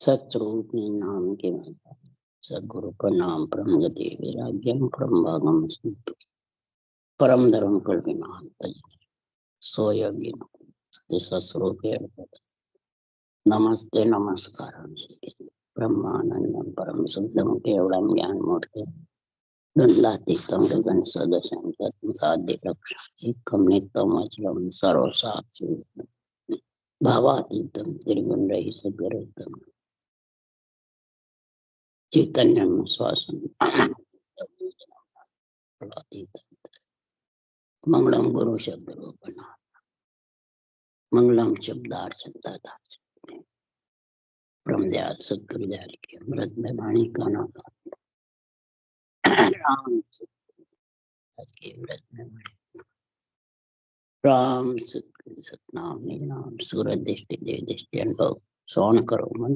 सतरूप नाम के सदगुरु का नाम परम गति वैराग्यम परम भागम स्मृति परम धर्म कल्पिनांत सोयज्ञ सस्वरूप नमस्ते नमस्कार ब्रह्मानंदम परम शुद्धम केवलम ज्ञान मूर्ति द्वंद्वातीतम गगन सदृशम तत्म साध्य रक्षा एकम नित्यम अचलम सर्वसाक्षी भावातीतम त्रिगुण रहित सद्गुरुतम चैतन्यम श्वासम मंगलम गुरु शब्द रूपना मंगलम शब्दार शब्दाधार ब्रह्मदयाल सतगुरु दयाल की अमृत में वाणी का नाम राम की अमृत में वाणी राम सतगुरु सतनाम निज नाम सूरज दृष्टि देव दृष्टि अनुभव सौन करो मन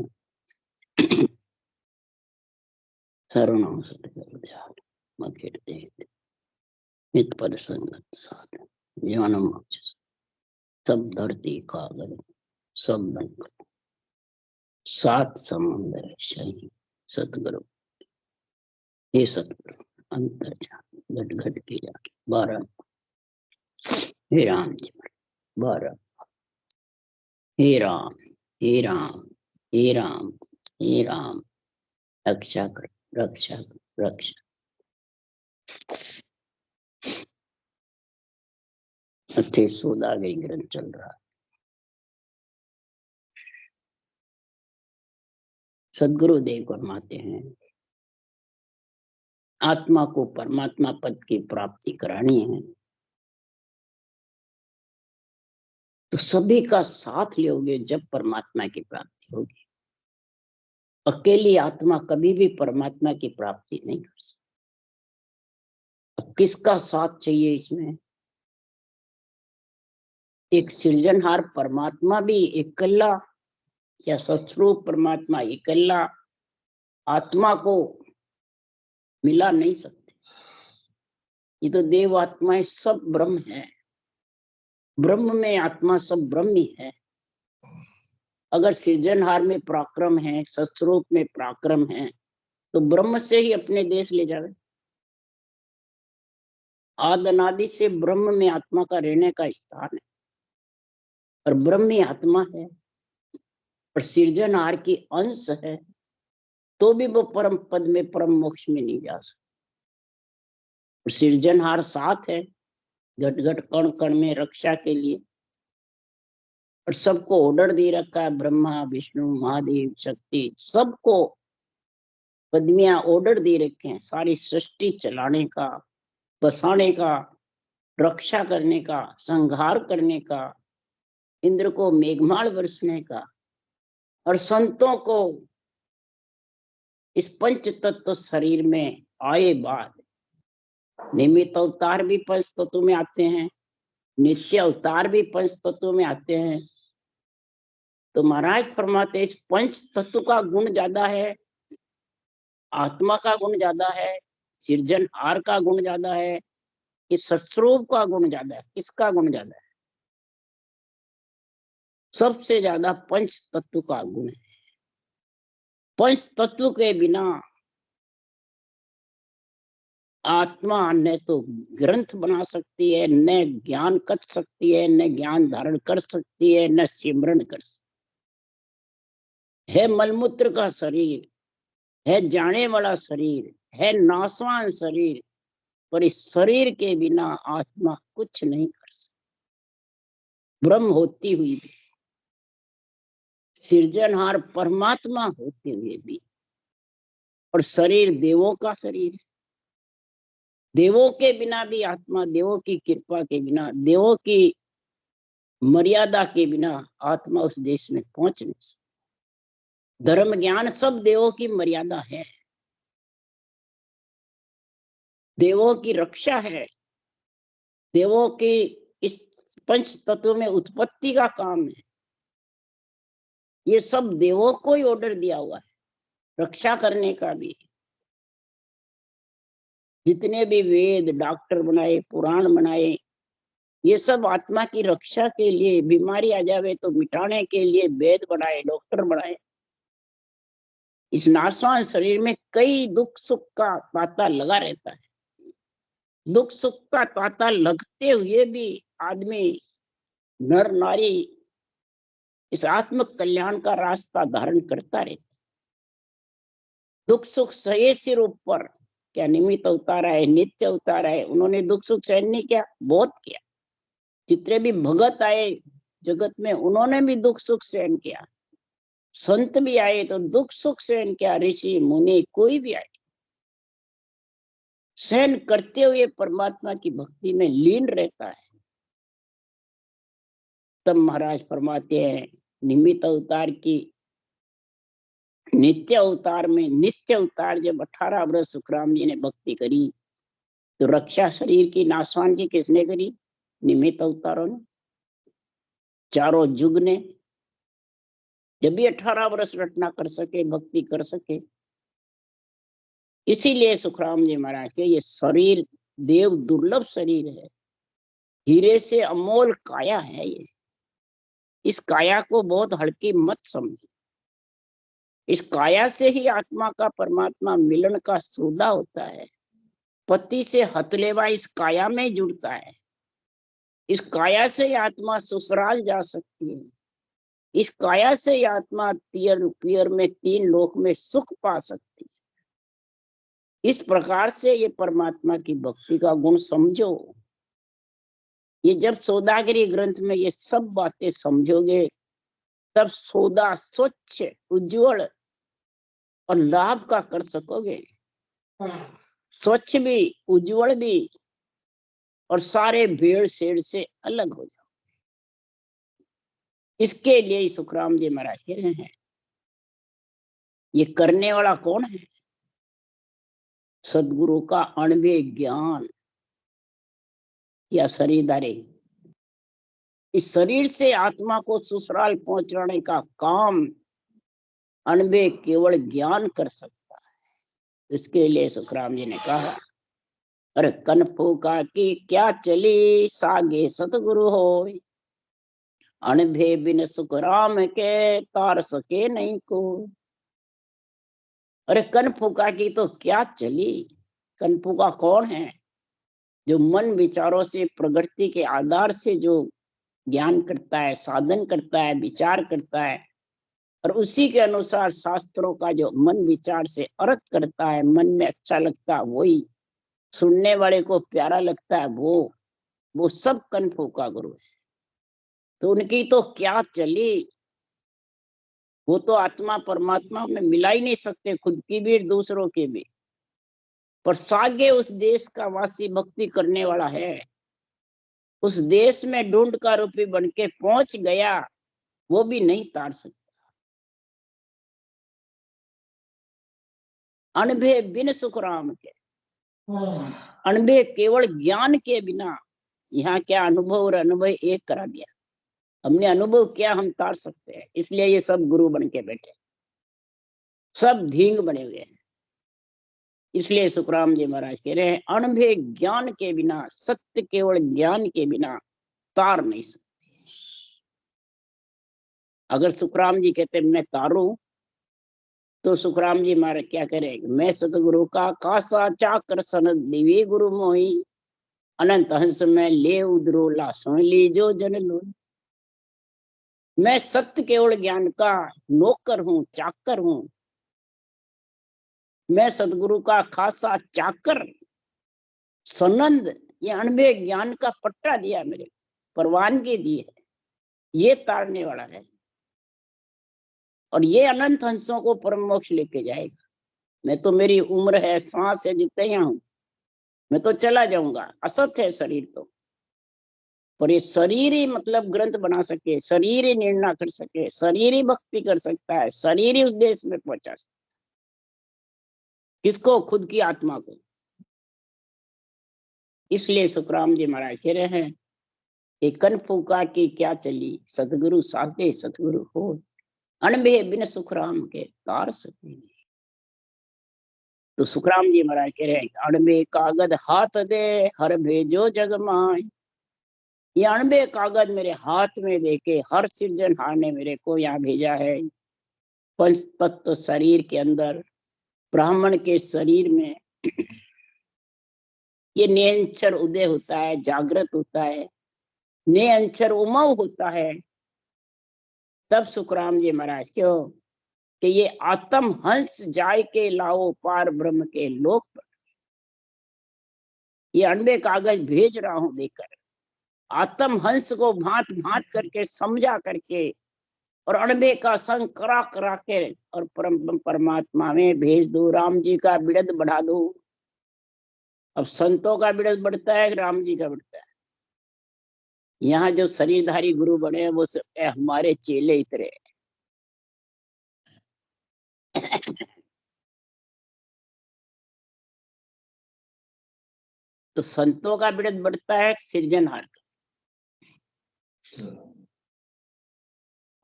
सर्वनाम सतगुरु दयाल मधुर देव नित पद संगत साधन जीवन मोक्ष सब धरती कागज सब बनकर सात समुद्र शही सतगुरु हे सतगुरु अंतर जान घट घट की जान 12 हे राम जी 12 हे राम हे राम हे राम हे राम रक्षा कर रक्षा रक्षा अच्छे सोदा गई ग्रंथ चल रहा है। सदगुरु देव फरमाते हैं आत्मा को परमात्मा पद की प्राप्ति करानी है तो सभी का साथ लोगे जब परमात्मा की प्राप्ति होगी। अकेली आत्मा कभी भी परमात्मा की प्राप्ति नहीं कर सकती। अब किसका साथ चाहिए इसमें? एक सृजनहार परमात्मा भी इकल्ला या सस्वरूप परमात्मा इकल्ला आत्मा को मिला नहीं सकते। ये तो देव आत्माएं सब ब्रह्म है, ब्रह्म में आत्मा सब ब्रह्म ही है। अगर सृजनहार में पराक्रम है, सस्वरूप में पराक्रम है तो ब्रह्म से ही अपने देश ले जावे। आदि अनादि से ब्रह्म में आत्मा का रहने का स्थान है और ब्रह्म ही आत्मा है और सृजनहार की अंश है तो भी वो परम पद में परम मोक्ष में नहीं जा सकता। सृजनहार साथ है घट घट कण कण में रक्षा के लिए और सबको ऑर्डर दे रखा है। ब्रह्मा विष्णु महादेव शक्ति सबको पदमियां ऑर्डर दे रखे हैं सारी सृष्टि चलाने का, बसाने का, रक्षा करने का, संहार करने का, इंद्र को मेघमाल बरसने का और संतों को इस पंच तत्व शरीर में आए बाद निमित्त अवतार भी पंच तत्व में आते हैं, नित्य अवतार भी पंच तत्व में आते हैं। तो महाराज फरमाते इस पंच तत्व का गुण ज्यादा है, आत्मा का गुण ज्यादा है, सृजनहार का गुण ज्यादा है कि सस्वरूप का गुण ज्यादा है? किसका गुण ज्यादा है? सबसे ज्यादा पंच तत्व का गुण है। पंच तत्व के बिना आत्मा न तो ग्रंथ बना सकती है, न ज्ञान कथ सकती है, न ज्ञान धारण कर सकती है, न सिमरण कर सकती है। मलमूत्र का शरीर है, जाने वाला शरीर है, नाशवान शरीर, पर इस शरीर के बिना आत्मा कुछ नहीं कर सकती। ब्रह्म होती हुई भी, सृजनहार परमात्मा होते हुए भी, और शरीर देवों का शरीर है। देवों के बिना भी आत्मा, देवों की कृपा के बिना, देवों की मर्यादा के बिना आत्मा उस देश में पहुंच नहीं सकती। धर्म ज्ञान सब देवों की मर्यादा है, देवों की रक्षा है, देवों की इस पंच तत्व में उत्पत्ति का काम है। ये सब देवों को ही ऑर्डर दिया हुआ है, रक्षा करने का भी। जितने भी वेद डॉक्टर बनाए, पुराण बनाए, ये सब आत्मा की रक्षा के लिए, बीमारी आ जावे तो मिटाने के लिए वेद बनाए, डॉक्टर बनाए। इस नाशवान शरीर में कई दुख सुख का तांता लगा रहता है। दुख सुख का तांता लगते हुए भी आदमी, नर नारी इस आत्म कल्याण का रास्ता धारण करता रहे। दुख सुख सहे सिर ऊपर, क्या निमित्त उतारा है, नित्य उतारा है। उन्होंने दुख सुख सहन नहीं किया, बहुत किया। जितने भी भगत आए जगत में, उन्होंने भी दुख सुख सहन किया। संत भी आए तो दुख सुख सहन किया। ऋषि मुनि कोई भी आए, सहन करते हुए परमात्मा की भक्ति में लीन रहता है। तब महाराज फरमाते हैं, निमित्त अवतार की नित्य अवतार में, नित्य अवतार जब 18 वर्ष सुखराम जी ने भक्ति करी, तो रक्षा शरीर की नाशवान की किसने करी? निमित्त अवतारों ने, चारों युग ने। जब भी 18 वर्ष रचना कर सके, भक्ति कर सके। इसीलिए सुखराम जी महाराज के ये शरीर देव दुर्लभ शरीर है, हीरे से अमोल काया है ये। इस काया को बहुत हल्की मत समझो। इस काया से ही आत्मा का परमात्मा मिलन का सौदा होता है। पति से हथलेवा इस काया में जुड़ता है। इस काया से ही आत्मा ससुराल जा सकती है। इस काया से ही आत्मा पियर पियर में 3 लोक में सुख पा सकती है। इस प्रकार से ये परमात्मा की भक्ति का गुण समझो। ये जब सौदागरी ग्रंथ में ये सब बातें समझोगे, तब सौदा स्वच्छ, उज्जवल और लाभ का कर सकोगे। स्वच्छ भी, उज्जवल भी, और सारे भीड़ शेड़ से अलग हो जाओ। इसके लिए सुखराम जी महाराज कह रहे हैं, ये करने वाला कौन है? सदगुरु का अणवे ज्ञान या शरीरधारी। इस शरीर से आत्मा को ससुराल पहुंचाने का काम अणवे केवल ज्ञान कर सकता है। इसके लिए सुखराम जी ने कहा, अरे कन फूका की क्या चली, सागे सतगुरु हो। अणभे बिन सुखराम के, तार सके नहीं को। अरे कन फूका की तो क्या चली। कन फूका कौन है? जो मन विचारों से, प्रकृति के आधार से जो ज्ञान करता है, साधन करता है, विचार करता है, और उसी के अनुसार शास्त्रों का जो मन विचार से अर्थ करता है, मन में अच्छा लगता है वही, सुनने वाले को प्यारा लगता है वो सब कनफू का गुरु है। तो उनकी तो क्या चली, वो तो आत्मा परमात्मा में मिला ही नहीं सकते, खुद की भी दूसरों की भी। पर सागे उस देश का वासी भक्ति करने वाला है, उस देश में ढूंढ का रूपी बन के पहुंच गया, वो भी नहीं तार सकता। अनभे बिन सुखराम के, अनभे केवल ज्ञान के बिना। यहाँ क्या अनुभव और अनुभव एक करा दिया। हमने अनुभव किया, हम तार सकते हैं। इसलिए ये सब गुरु बन के बैठे, सब धींग बने हुए हैं। इसलिए सुखराम जी महाराज कह रहे हैं, अनभे ज्ञान के बिना, सत्य केवल ज्ञान के बिना तार नहीं सकते। अगर सुखराम जी कहते मैं तारू, तो सुखराम जी महाराज क्या करेंगे? मैं सतगुरु का कासा चाकर सनद दिवी गुरु मोही, अनंत हंस में ले उद्रोला सुन लीजो जन लो। मैं सत्य केवल ज्ञान का नौकर हूं, चाकर हूं। मैं सदगुरु का खासा चाकर, सनंद, ये अनबे ज्ञान का पट्टा दिया, मेरे परवानगी दी है, ये तारने वाला है। और ये अनंत हंसों को परम मोक्ष लेके जाएगा। मैं तो, मेरी उम्र है, सांस है, जितने यहाँ हूं, मैं तो चला जाऊंगा। असत है शरीर तो, पर ये शरीर ही मतलब ग्रंथ बना सके, शरीर ही निर्णय कर सके, शरीर ही भक्ति कर सकता है, शरीर ही उस देश में पहुंचा सकता। किसको? खुद की आत्मा को। इसलिए सुखराम जी महाराज कह रहे हैं, एक कन फूका की क्या चली, सतगुरु साथे सतगुरु हो। अनबे बिन सुखराम के तार सके। तो सुखराम जी महाराज कह रहे हैं, अणबे कागज हाथ दे हर भेजो जग माय। ये अणबे कागज मेरे हाथ में देके हर सिरजनहार ने मेरे को यहाँ भेजा है। पंच तत्व शरीर के अंदर, ब्राह्मण के शरीर में ये निरंतर उदय होता है, जागृत होता है, निरंतर उमव होता है। तब सुखराम जी महाराज क्यों कि ये आत्म हंस जाय के लाओ पार ब्रह्म के लोक पर, ये अणबे कागज भेज रहा हूं देकर, आत्म हंस को भांत भांत करके समझा करके और अणबे का संग करा करा के और परमात्मा में भेज दो, राम जी का बिरद बढ़ा दो। अब संतों का बिरद बढ़ता है, राम जी का बढ़ता है। यहाँ जो शरीरधारी गुरु बने हैं वो सब हमारे चेले इतरे। तो संतों का बिरद बढ़ता है सृजनहार का।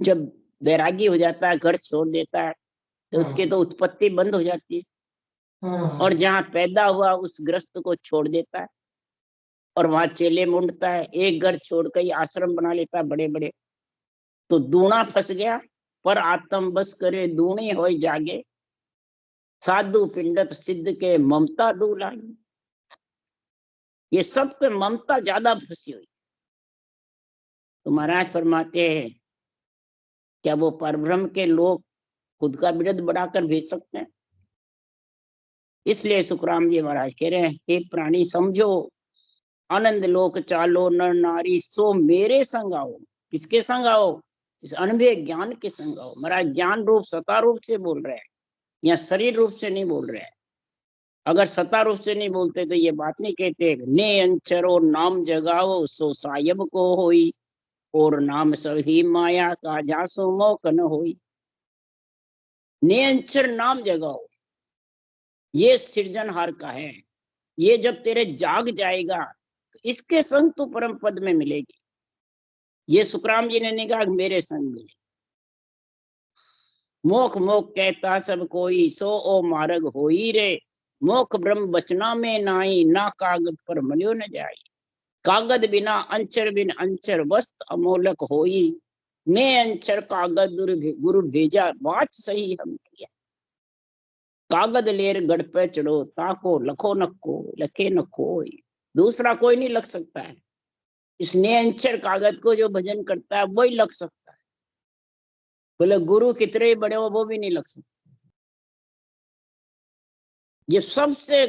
जब वैरागी हो जाता है, घर छोड़ देता है, तो उसकी तो उत्पत्ति बंद हो जाती है। और जहाँ पैदा हुआ उस ग्रस्त को छोड़ देता है और वहां चेले मुंडता है, एक घर छोड़ कर आश्रम बना लेता है बड़े बड़े। तो दूना फंस गया, पर आत्म बस करे दूनी हो जागे, साधु पिंडत सिद्ध के ममता दूलाई। ये सब पे ममता ज्यादा फंसी हुई। तो महाराज फरमाते हैं, क्या वो परब्रह्म के लोग खुद का बिरद बढ़ाकर भेज सकते हैं? इसलिए सुखराम जी महाराज कह रहे हैं, हे प्राणी समझो, आनंद लोक चालो नर नारी सो मेरे संग आओ। किसके संग आओ? इस अनुभव ज्ञान के संग आओ। महाराज ज्ञान रूप सता रूप से बोल रहे हैं, या शरीर रूप से नहीं बोल रहे हैं। अगर सता रूप से नहीं बोलते तो ये बात नहीं कहते, ने अंचरो नाम जगाओ सो सायब को होई, और नाम सही माया का जासो मोक न होई। ने अंचर नाम जगाओ, ये सृजनहार का है। ये जब तेरे जाग जाएगा तो इसके संग तू परम पद में मिलेगी। ये सुखराम जी ने नहीं कहा मेरे संग मिले। मोख मोख कहता सब कोई, सो ओ मार्ग होई रे, मोख ब्रह्म बचना में नाई, ना कागद पर मल्यो न जाई। कागद बिना अंचर बिन अंचर वस्त अमोलक होई, ने अंचर कागद गुरु भेजा बात सही हम किया। कागद लेर गढ़ पे चढ़ो, ताको लखो नको लखे न कोई। दूसरा कोई नहीं लग सकता है। इस निरंतर कागज को जो भजन करता है वही लग सकता है। बोले गुरु कितने ही बड़े हो वो भी नहीं लग सकते। ये सबसे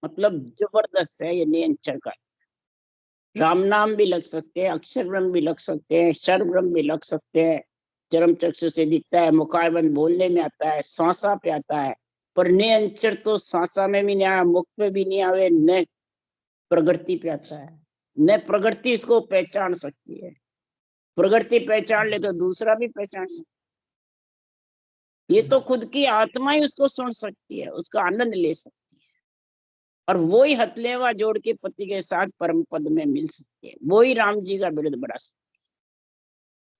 मतलब जबरदस्त है ये निरंतर का। राम नाम भी लग सकते हैं, अक्षर ब्रह्म भी लग सकते हैं, क्षर ब्रह्म भी लग सकते हैं। चरम चक्षु से दिखता है, मुखारबंद बोलने में आता है, श्वासा पे आता है। पर निरंतर तो श्वासा में भी नहीं आया, मुख पे भी नहीं आवे, न प्रगति पे आता है। न प्रगति इसको पहचान सकती है। प्रगति पहचान ले तो दूसरा भी पहचान सकता। ये तो खुद की आत्मा ही उसको सुन सकती है, उसका आनंद ले सकती है। और वो ही हथलेवा जोड़ के पति के साथ परम पद में मिल सकती है। वो ही राम जी का बिरद बढ़ा सकती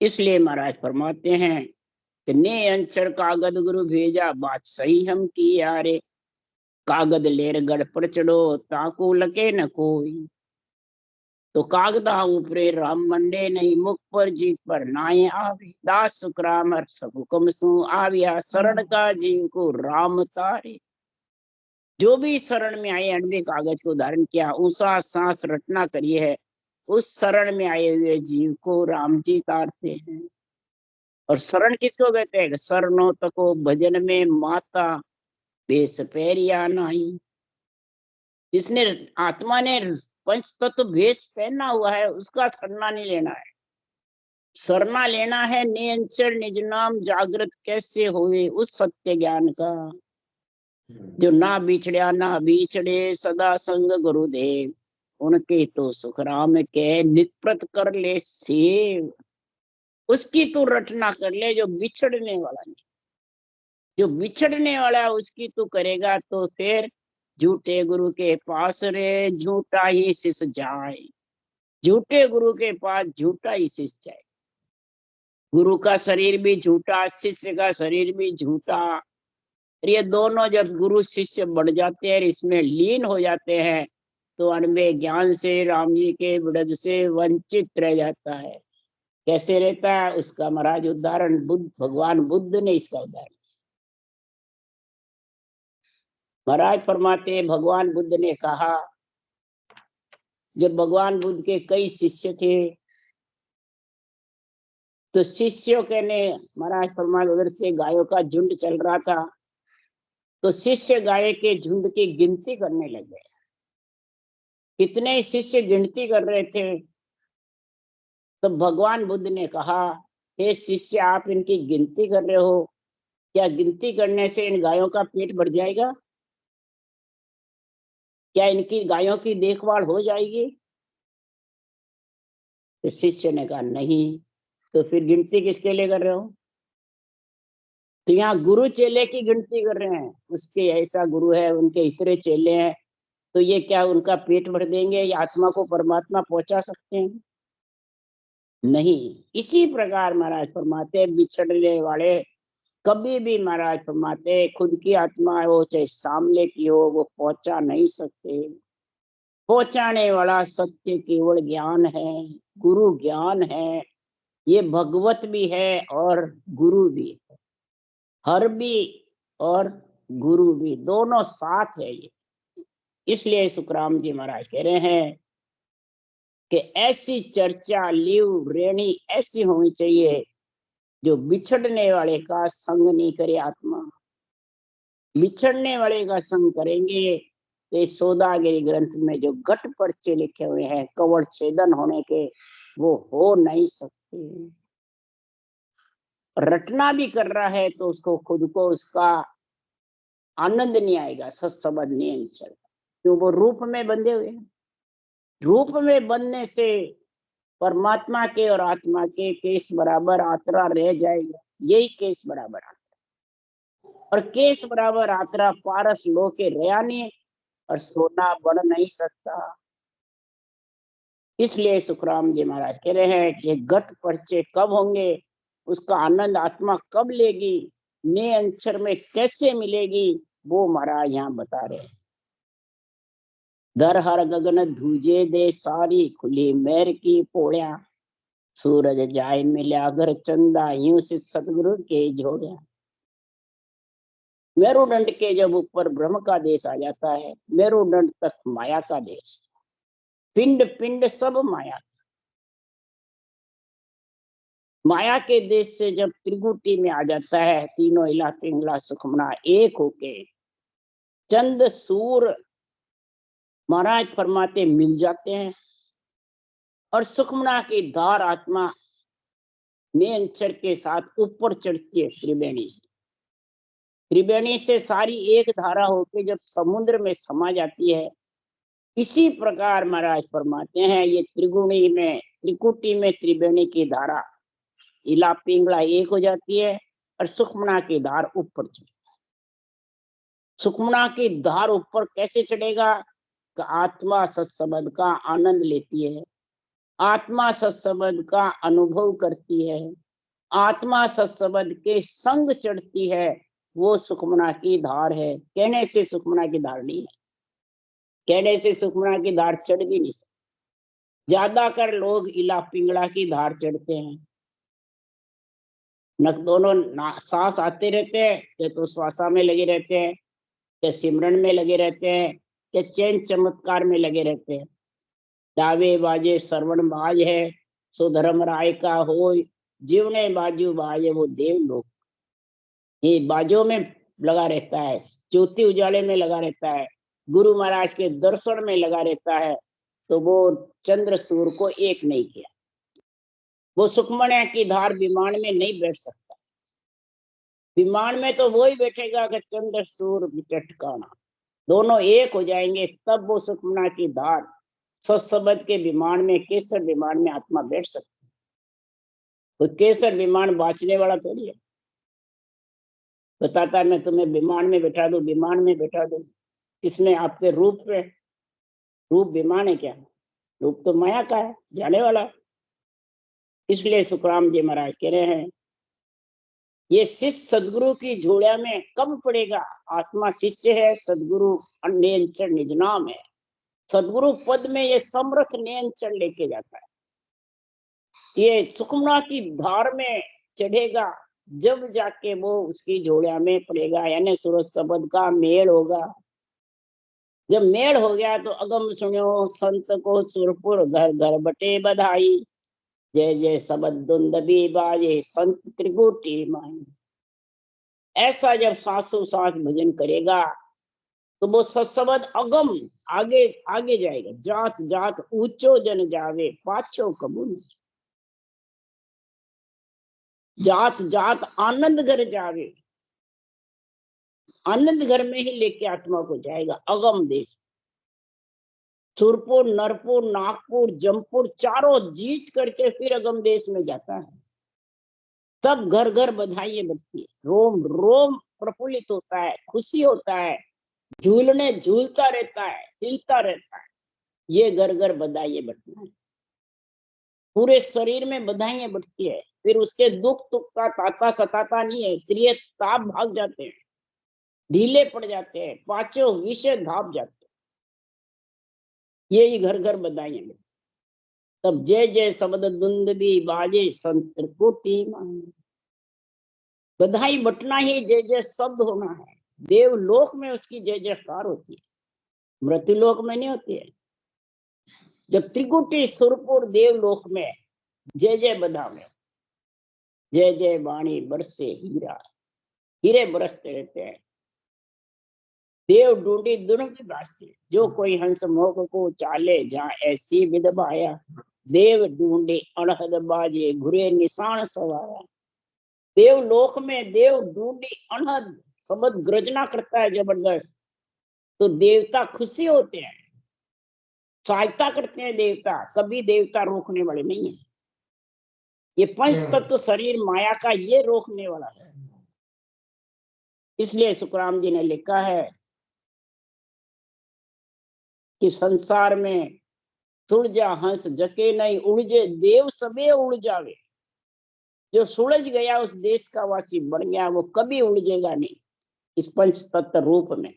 है। इसलिए महाराज फरमाते हैं कि ने अंचर कागद गुरु भेजा, बात सही हम की यारे, कागद लेर गढ़ पर चढ़ो, ताकू लके न कोई। तो कागदा ऊपरे राम मंडे नहीं, मुख पर जीत पर नाये आवे, दास सुखराम हर सब हुक्म सु आविया, शरण का जीव को राम तारे। जो भी शरण में आए, अणबे कागज को धारण किया, ऊंचा सांस रटना करिए है, उस शरण में आए हुए जीव को राम जी तारते हैं। और शरण किसको कहते हैं? शरणों तको भजन में माता बेस पैरिया नहीं। जिसने आत्मा ने पंच तत्व भेष पहना हुआ है उसका सरना नहीं लेना है। सरना लेना है नियंचर निज नाम जागृत कैसे हुए उस सत्य ज्ञान का, जो ना बिछड़िया ना बिछड़े सदा संग गुरुदेव, उनके तो सुखराम के निप्रत कर ले सेव। उसकी तू रटना कर ले, जो बिछड़ने वाला नहीं, जो बिछड़ने वाला है उसकी तू करेगा तो फिर झूठे गुरु के पास रे झूठा ही शिष जाए। झूठे गुरु के पास झूठा ही शिष जाए। गुरु का शरीर भी झूठा, शिष्य का शरीर भी झूठा। ये दोनों जब गुरु शिष्य बढ़ जाते हैं, इसमें लीन हो जाते हैं, तो अनबे ज्ञान से राम जी के ब्रज से वंचित रह जाता है। कैसे रहता है उसका महाराज उदाहरण बुद्ध, भगवान बुद्ध ने इसका उदाहरण महाराज फरमाते, भगवान बुद्ध ने कहा, जब भगवान बुद्ध के कई शिष्य थे, तो शिष्यों के ने महाराज फरमाते उधर से गायों का झुंड चल रहा था, तो शिष्य गाय के झुंड की गिनती करने लगे। कितने शिष्य गिनती कर रहे थे, तो भगवान बुद्ध ने कहा, हे शिष्य, आप इनकी गिनती कर रहे हो, क्या गिनती करने से इन गायों का पेट भर जाएगा? क्या इनकी गायों की देखभाल हो जाएगी? तो शिष्य ने कहा नहीं। तो फिर गिनती किसके लिए कर रहे हो? तो यहाँ गुरु चेले की गिनती कर रहे हैं, उसके ऐसा गुरु है, उनके इतने चेले हैं, तो ये क्या उनका पेट भर देंगे या आत्मा को परमात्मा पहुंचा सकते हैं? नहीं। इसी प्रकार महाराज फरमाते, बिछड़ने वाले कभी भी महाराज फरमाते खुद की आत्मा हो चाहे सामने की हो, वो पहुंचा नहीं सकते। पहुंचाने वाला सत्य केवल ज्ञान है, गुरु ज्ञान है। ये भगवत भी है और गुरु भी है, हर भी और गुरु भी, दोनों साथ है ये। इसलिए सुखराम जी महाराज कह रहे हैं कि ऐसी चर्चा लिव रेणी ऐसी होनी चाहिए जो बिछड़ने वाले का संग नहीं करे। आत्मा बिछड़ने वाले का संग करेंगे तो सौदागिरी ग्रंथ में जो गट पर्चे लिखे हुए हैं कवड़ छेदन होने के, वो हो नहीं सकते। रटना भी कर रहा है तो उसको खुद को उसका आनंद नहीं आएगा, सत्संबंध नहीं चलता, क्यों? वो रूप में बंधे हुए हैं। रूप में बनने से परमात्मा के और आत्मा के केस बराबर आत्रा रह जाएगा, यही केस बराबर आत्रा, और केस बराबर आत्रा पारस लो के रहा नहीं, और सोना बढ़ नहीं सकता। इसलिए सुखराम जी महाराज कह रहे हैं कि गट पर्चे कब होंगे, उसका आनंद आत्मा कब लेगी, ने अंचर में कैसे मिलेगी, वो महाराज यहाँ बता रहे हैं। दर हर गगन धूजे दे सारी खुली मेर की पोड़िया, सूरज जाए मिल्या अगर चंदा यूं से सतगुरु के जोड़िया। मेरुदंड के जब ऊपर ब्रह्म का देश आ जाता है, मेरुदंड तक माया का देश, पिंड पिंड सब माया। माया के देश से जब त्रिगुटी में आ जाता है, तीनों इला पिंगला सुखमना एक होके चंद सूर महाराज फरमाते मिल जाते हैं, और सुखमना की धार आत्मा ने अंचर के साथ ऊपर चढ़ती है त्रिवेणी से। त्रिवेणी से सारी एक धारा होके जब समुद्र में समा जाती है, इसी प्रकार महाराज फरमाते हैं ये त्रिगुणी में त्रिकुटी में त्रिवेणी की धारा इला पिंगला एक हो जाती है, और सुखमना की धार ऊपर चढ़ती है। सुखमना की धार ऊपर कैसे चढ़ेगा? तो आत्मा सत्संबंध का आनंद लेती है, आत्मा सत्संबंध का अनुभव करती है, आत्मा सत्संबंध के संग चढ़ती है, वो सुखमना की धार है। कहने से सुखमना की धार नहीं है, कहने से सुखमना की धार चढ़ भी नहीं सकती। ज्यादा कर लोग इला पिंगला की धार चढ़ते हैं, न दोनों सांस आते रहते हैं कि तो श्वासा में लगे रहते हैं, कि सिमरन में लगे रहते हैं, कि चैन चमत्कार में लगे रहते हैं। दावे बाजे श्रवण बाज है, सो धर्म राय का हो, जीवने बाजू बाजे वो देव लोग। ये बाजों में लगा रहता है, ज्योति उजाले में लगा रहता है, गुरु महाराज के दर्शन में लगा रहता है, तो वो चंद्र सूर्य को एक नहीं किया। वो सुखमण्या की धार विमान में नहीं बैठ सकता। विमान में तो वो ही बैठेगा कि चंद्र सूर्य चटकाना दोनों एक हो जाएंगे, तब वो सुखमना की धार सत्संबंध के विमान में, केसर विमान में आत्मा बैठ सकती है। तो केसर विमान बाँचने वाला थोड़ी है, बताता है मैं तुम्हें विमान में बैठा दूं, विमान में बैठा दूं, किसमें? आपके रूप में। रूप विमान है क्या? रूप तो माया का है, जाने वाला। इसलिए सुखराम जी महाराज कह रहे हैं ये शिष्य सदगुरु की झोलिया में कब पड़ेगा? आत्मा शिष्य है, सदगुरु नियंत्रण निज नाम है। सदगुरु पद में ये समर्थ नियंत्रण लेके जाता है। ये सुखमना की धार में चढ़ेगा जब जाके वो उसकी झोलिया में पड़ेगा, यानी सूरज शब्द का मेल होगा। जब मेल हो गया तो अगम सुनो संत को सुरपुर, घर घर बटे बधाई। जय जय सबद दुंदबी बाजे, संत त्रिकुटी माई। ऐसा जब सासों सास भजन करेगा तो वो सत्सबद अगम आगे आगे जाएगा। जात जात ऊंचो जन जावे, पाछो कबूल। जात जात आनंद घर जावे, आनंद घर में ही लेके आत्मा को जाएगा। अगम देश सुरपुर, नरपुर, नागपुर, जमपुर चारों जीत करके फिर अगम देश में जाता है। तब घर घर बधाइयां बजती है, रोम रोम प्रफुल्लित होता है, खुशी होता है, झूलने झूलता रहता है, हिलता रहता है। ये घर घर बधाइयां बजना है, पूरे शरीर में बधाइयां बजती है। फिर उसके दुख दुख का ताता सताता नहीं है, क्रिय ताप भाग जाते हैं, ढीले पड़ जाते हैं, पांचों विषय धाप जाते हैं। यही घर घर बधाइयां। तब जय जय शब्द दुंदबी बाजे, संत कोटि माई। बधाई बटना ही जय जय शब्द होना है। देवलोक में उसकी जय जयकार होती है, मृत्युलोक में नहीं होती है। जब त्रिकुटी सुरपुर देवलोक में जय जय बधावे, जय जय वाणी बरसे हीरा, हीरे बरसते रहते हैं। देव ढूंढी दोनों की भाषती, जो कोई हंस मोह को चाले, जहाँ ऐसी विधवाया। देव ढूंढे अनहद बाजे, घुरे निशान सवारा। देवलोक में देव ढूंढी अनहद शब्द गर्जना करता है जबरदस्त, तो देवता खुशी होते हैं, सहायता करते हैं देवता। कभी देवता रोकने वाले नहीं है। ये पंच तत्व शरीर माया का ये रोकने वाला है। इसलिए सुखराम जी ने लिखा है कि संसार में सुलझा हंस जके नहीं, उड़जे देव सबे उड़ जावे। जो सुलझ गया उस देश का वासी बन गया, वो कभी उलझेगा नहीं इस पंच तत्व रूप में।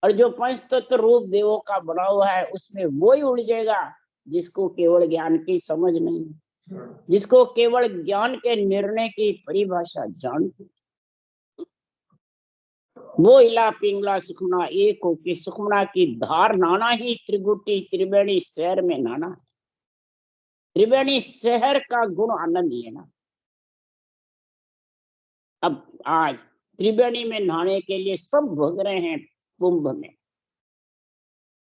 और जो पंच तत्व रूप देवों का बना हुआ है उसमें वो ही उलझेगा जिसको केवल ज्ञान की समझ नहीं, जिसको केवल ज्ञान के निर्णय की परिभाषा जानती। वो इला पिंगला सुखमना एक हो कि सुखमना की धार नाना ही त्रिगुटी त्रिवेणी शहर में नाना है। त्रिवेणी शहर का गुण आनंद लेना। अब आज त्रिवेणी में नहाने के लिए सब भग रहे हैं कुंभ में।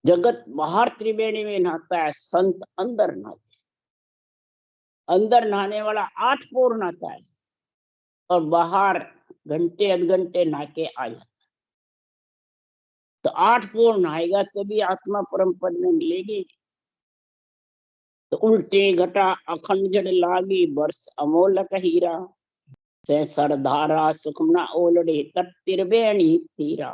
जगत बाहर त्रिवेणी में नहाता है, संत अंदर नहाते। अंदर नहाने वाला 8 पोर नहाता है और बाहर घंटे अध घंटे नहा के आ जाता है। तो 8 पोर नहाएगा तभी आत्मा परम पद में मिलेगी। तो उल्टे घटा अखंड जड़ लागी, वर्ष अमोलक हीरा। से सरधारा सुखमना ओलड़े, तट त्रिवेणी तीरा।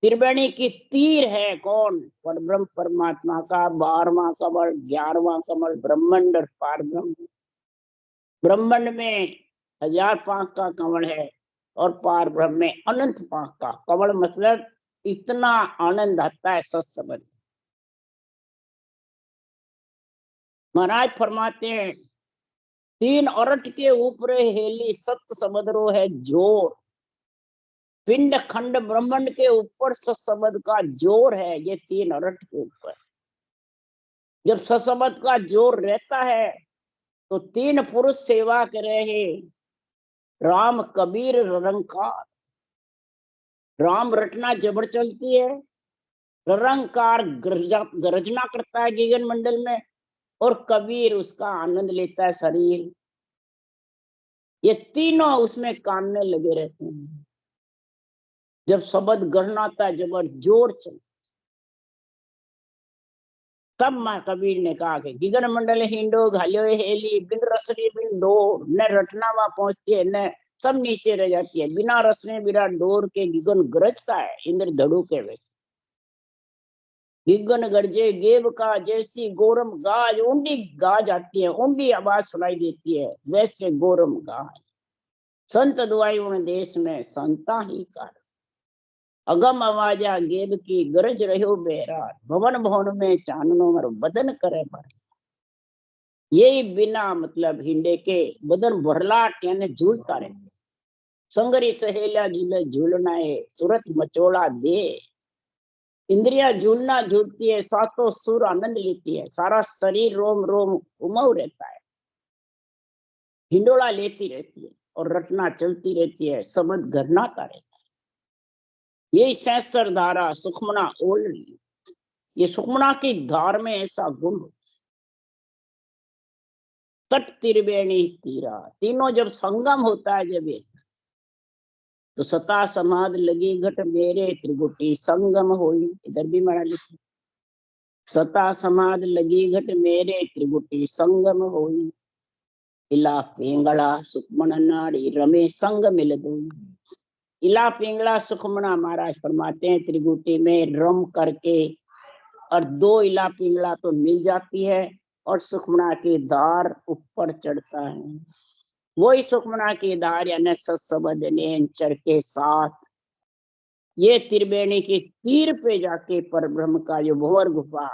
त्रिवेणी की तीर है कौन? परब्रह्म परमात्मा का 12वां कमल, 11वां कमल ब्रह्मांड और पार ब्रह्म। ब्रह्मांड में 1000 पांख का कमल है और पार ब्रह्म में अनंत पांख का कमल। मतलब इतना आनंद आता है सत्संग। महाराज फरमाते हैं 3 अरट के ऊपर हेली सत्य समुद्रो है जोर। पिंड खंड ब्रह्मांड के ऊपर सत्संग का जोर है, ये 3 अरट के ऊपर। जब सत्संग का जोर रहता है तो 3 पुरुष सेवा करे हैं, राम कबीर रंकार। राम रटना जबर चलती है, रंकार गर्जना करता है गगन मंडल में, और कबीर उसका आनंद लेता है शरीर। ये तीनों उसमें काम में लगे रहते हैं। जब शब्द गढ़नाता जबर जोर चल, तब माँ कबीर ने कहा कि गिगन मंडल हिंडो घालियो हेली, बिन रसनी बिन डोर। न रटना वहां पहुंचती है न सब नीचे रह जाती है। बिना रसने बिना डोर के गिगन गरजता है इंद्र धड़ू के वैसे। गिगन गरजे गेब का, जैसी गोरम गाज ऊंडी गाज आती है, ऊंडी आवाज सुनाई देती है, वैसे गोरम गाज। संत दुआई उन देश में संता ही कार। अगम आवाजा गेब की गरज रहो बेरा, भवन भवन में चाननो मर बदन करे भर। यही बिना मतलब हिंडे के बदन भरलाट यानी झूलता रहे। संगरी सहेला झूले झूलनाए, सूरत मचोड़ा दे। इंद्रिया झूलना झूलती है, सातों सुर आनंद लेती है, सारा शरीर रोम रोम उमव रहता है, हिंडोला लेती रहती है और रटना चलती रहती है, शब्द घरनाता रहता है। यही सहस्र धारा सुखमना ओल रही है। ये सुखमना की धार में ऐसा गुण, तट त्रिवेणी तीरा, तीनों जब संगम होता है जब ये, तो सता समाध लगी घट मेरे त्रिगुटी संगम होई। इधर भी मारा लिखा, सता समाध लगी घट मेरे त्रिगुटी संगम होई। इला पिंगला सुखमन नाड़ी रमे संग मिल दो। इला पिंगला सुखमना महाराज फरमाते हैं त्रिगुटी में रम करके, और दो इला पिंगला तो मिल जाती है और सुखमना की धार ऊपर चढ़ता है। वही सुखमना की धार यानी सत्सबद नेचर के साथ ये त्रिवेणी के तीर पे जाके पर ब्रह्म का जो भंवर गुफा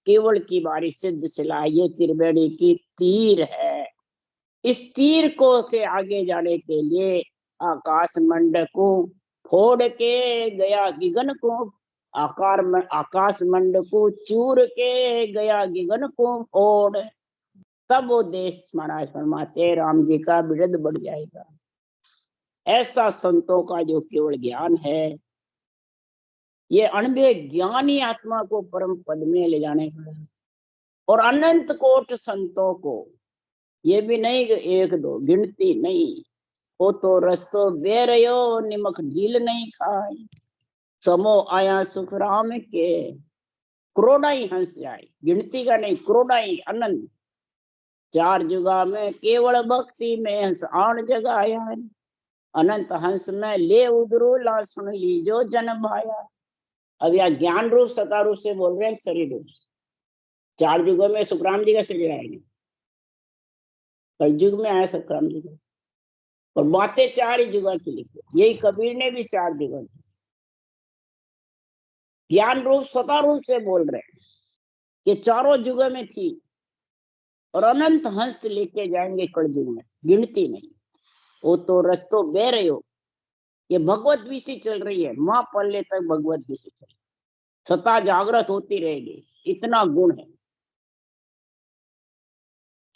केवल की बारी सिद्ध चला, ये त्रिवेणी की तीर है। इस तीर को से आगे जाने के लिए आकाश मंडल को फोड़ के गया गगन को, आकाश मंडल को चूर के गया गगन को फोड़। तब वो देश महाराज फरमाते राम जी का बिरद बढ़ जाएगा। ऐसा संतों का जो केवल ज्ञान है, ये अणबे ज्ञानी आत्मा को परम पद में ले जाने का। और अनंत कोट संतों को, ये भी नहीं एक दो गिनती नहीं, वो तो रस्तो बेरयो निमक ढील नहीं खाए। समो आया सुख राम के, करोड़ाई हंस जाए, गिनती का नहीं, करोड़ाई अनंत। चार जुगा में केवल भक्ति में हंस आन जगाया, अनंत हंस में ले उधरो ला सुन लीजो जन भाया। अब यह ज्ञान रूप सता रूप से बोल रहे हैं, शरीर रूप से। चार युगों में सुखराम जी का शरीर आएंगे, कलयुग में आया सुखराम जी का, और बातें चार ही जुगा की लिखी। यही कबीर ने भी चार जुगा की, ज्ञान रूप स्वतः रूप से बोल रहे हैं कि चारों युगों में थी और अनंत हंस लेके जाएंगे कलयुग में, गिनती नहीं। वो तो रस्तो बह रहे हो, ये भगवत विषय चल रही है, माँ पल्ले तक भगवत विषय चल रही, सता जागृत होती रहेगी, इतना गुण है।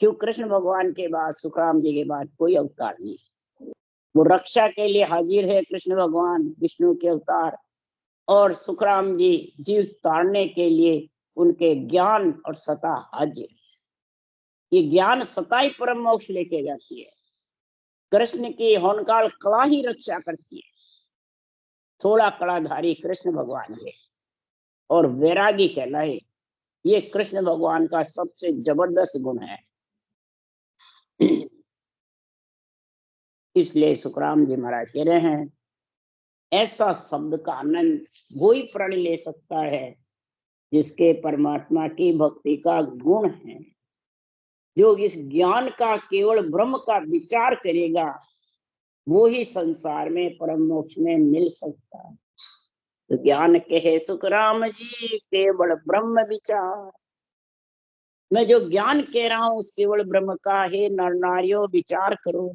क्यों? कृष्ण भगवान के बाद, सुखराम जी के बाद कोई अवतार नहीं। वो रक्षा के लिए हाजिर है कृष्ण भगवान, विष्णु के अवतार, और सुखराम जी जीव तारने के लिए उनके ज्ञान और सता हाजिर। ये ज्ञान सता ही परम मोक्ष लेके जाती है। कृष्ण की होनकाल कला ही रक्षा करती है। थोड़ा कलाधारी कृष्ण भगवान है और वैरागी कहलाए, ये कृष्ण भगवान का सबसे जबरदस्त गुण है। इसलिए सुखराम जी महाराज कह रहे हैं, ऐसा शब्द का आनंद वही प्राणी ले सकता है जिसके परमात्मा की भक्ति का गुण है। जो इस ज्ञान का केवल ब्रह्म का विचार करेगा, वो ही संसार में परम मोक्ष में मिल सकता है। तो ज्ञान कहे सुखराम जी केवल ब्रह्म विचार। मैं जो ज्ञान कह रहा हूं उस केवल ब्रह्म का है, नर नारियों विचार करो।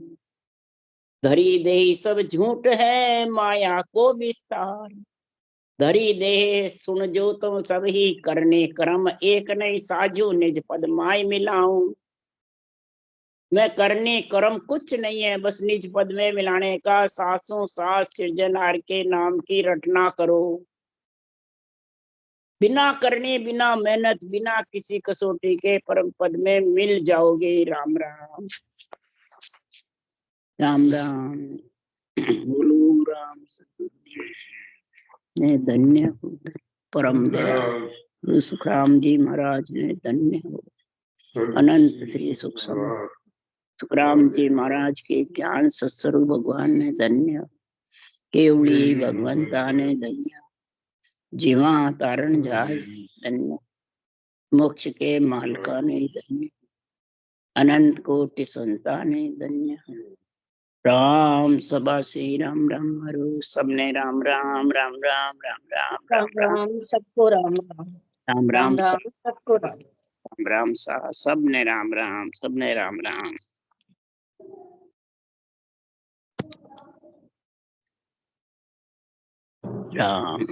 धरी दे सब झूठ है माया को विस्तार, धरी दे सुन जो तुम सब ही करने कर्म एक नहीं साजू निज पद माय मिलाऊं। मैं करने कर्म कुछ नहीं है, बस निज पद में मिलाने का, सासों सास सृजनहार के नाम की रटना करो। बिना करने, बिना मेहनत, बिना किसी कसौटी के परम पद में मिल जाओगे। राम राम राम राम। बोलो राम ने धन्य हो, परम दयाल सुखराम जी महाराज ने धन्य हो। अनंत श्री सुख सुखराम जी महाराज के ज्ञान सत्स्वरूप भगवान ने धन्य, केवड़ी भगवंता ने धन्य, जीवा तारण जाय धन्य, मोक्ष के मालका ने धन्य, अनंत कोटि संता ने धन्य। राम सभा श्री राम राम हरो सबने राम राम राम राम राम राम राम राम सबको राम राम राम राम राम राम सबको राम राम राम सा सबने राम राम सबने राम राम राम